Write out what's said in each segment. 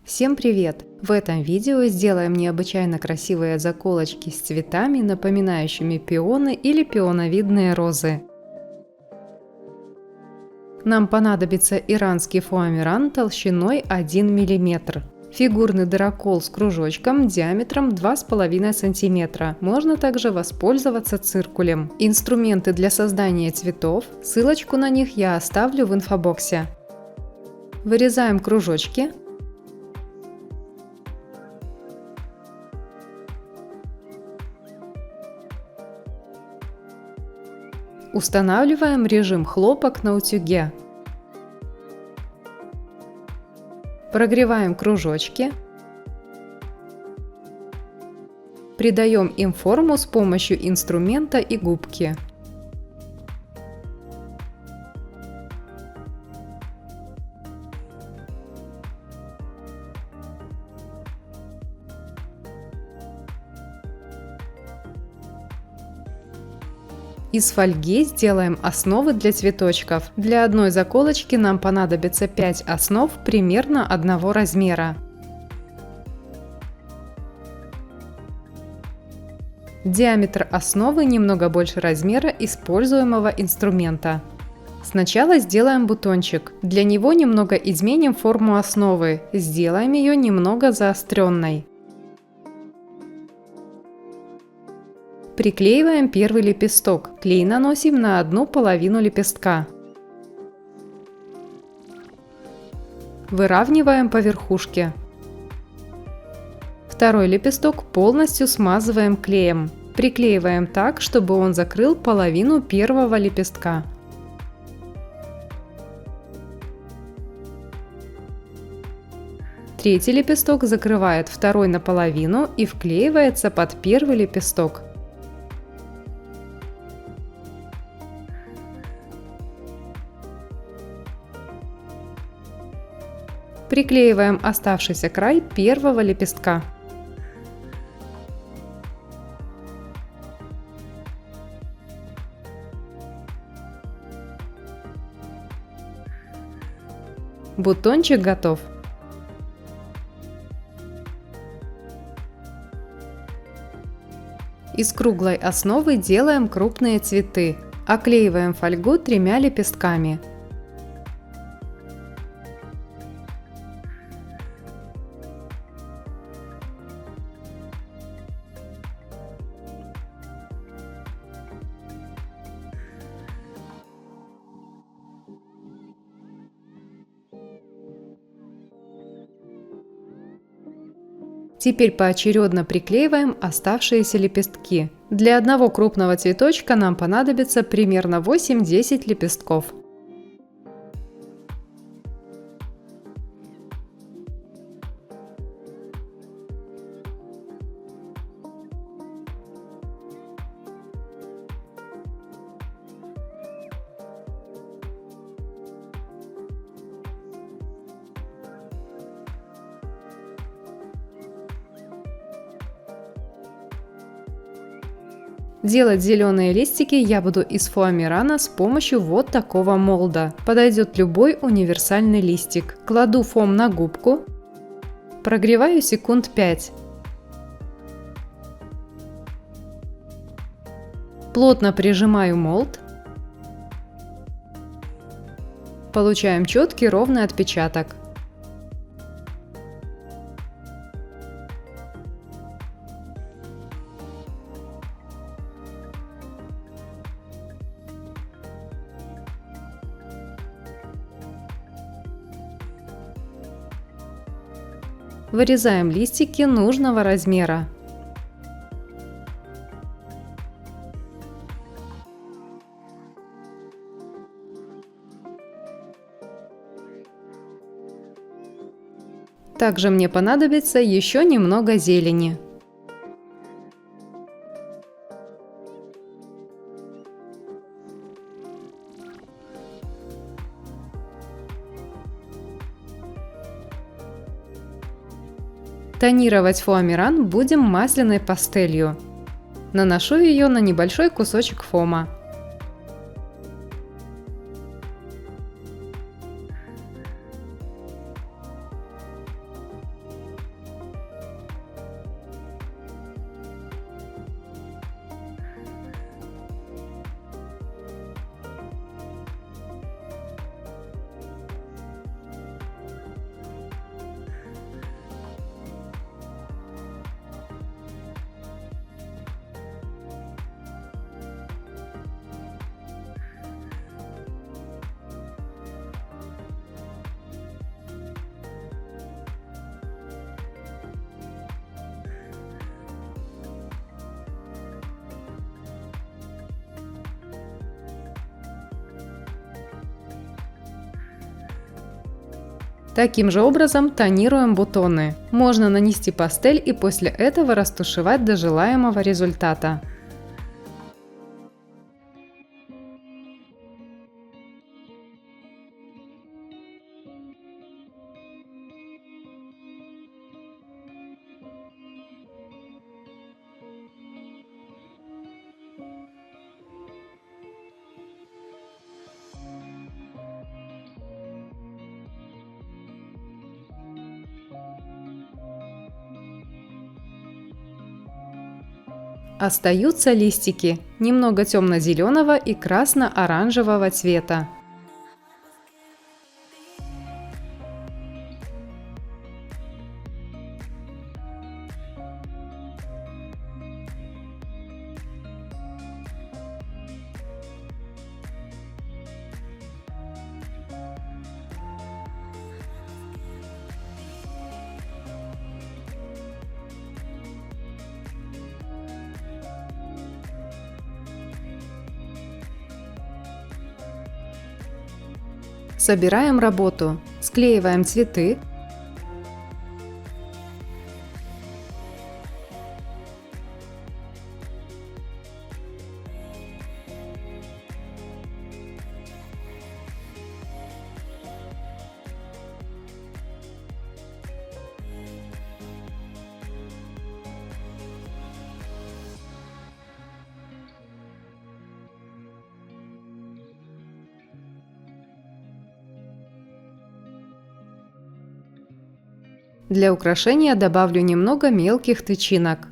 Всем привет! В этом видео сделаем необычайно красивые заколочки с цветами, напоминающими пионы или пионовидные розы. Нам понадобится иранский фоамиран толщиной 1 мм. Фигурный дырокол с кружочком диаметром 2,5 см. Можно также воспользоваться циркулем. Инструменты для создания цветов, ссылочку на них я оставлю в инфобоксе. Вырезаем кружочки. Устанавливаем режим хлопок на утюге. Прогреваем кружочки. Придаем им форму с помощью инструмента и губки. Из фольги сделаем основы для цветочков. Для одной заколочки нам понадобится 5 основ примерно одного размера. Диаметр основы немного больше размера используемого инструмента. Сначала сделаем бутончик. Для него немного изменим форму основы. Сделаем ее немного заостренной. Приклеиваем первый лепесток. Клей наносим на одну половину лепестка. Выравниваем по верхушке. Второй лепесток полностью смазываем клеем. Приклеиваем так, чтобы он закрыл половину первого лепестка. Третий лепесток закрывает второй наполовину и вклеивается под первый лепесток. Приклеиваем оставшийся край первого лепестка. Бутончик готов. Из круглой основы делаем крупные цветы. Оклеиваем фольгу 3 лепестками. Теперь поочередно приклеиваем оставшиеся лепестки. Для одного крупного цветочка нам понадобится примерно 8-10 лепестков. Делать зеленые листики я буду из фоамирана с помощью вот такого молда. Подойдет любой универсальный листик. Кладу фом на губку. Прогреваю секунд 5. Плотно прижимаю молд. Получаем четкий ровный отпечаток. Вырезаем листики нужного размера. Также мне понадобится еще немного зелени. Тонировать фоамиран будем масляной пастелью. Наношу ее на небольшой кусочек фома. Таким же образом тонируем бутоны. Можно нанести пастель и после этого растушевать до желаемого результата. Остаются листики немного темно-зеленого и красно-оранжевого цвета. Собираем работу. Склеиваем цветы. Для украшения добавлю немного мелких тычинок.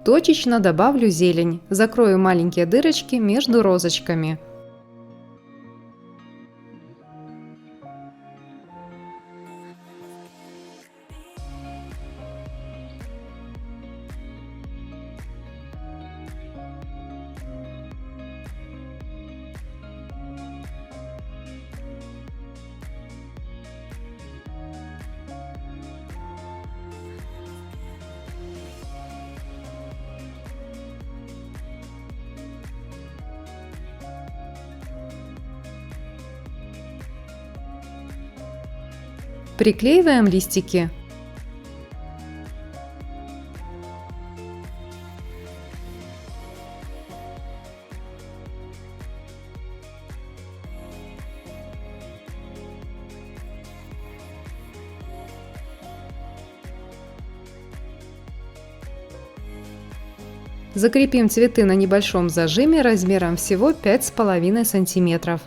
Точечно добавлю зелень, закрою маленькие дырочки между розочками. Приклеиваем листики. Закрепим цветы на небольшом зажиме размером всего 5,5 сантиметров.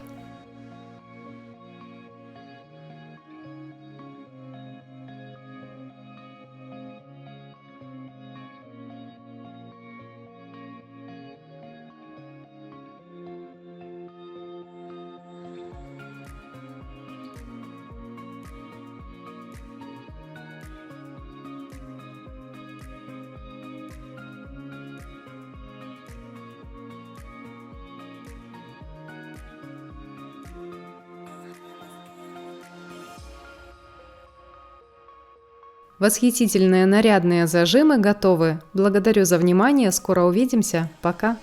Восхитительные нарядные зажимы готовы. Благодарю за внимание. Скоро увидимся. Пока.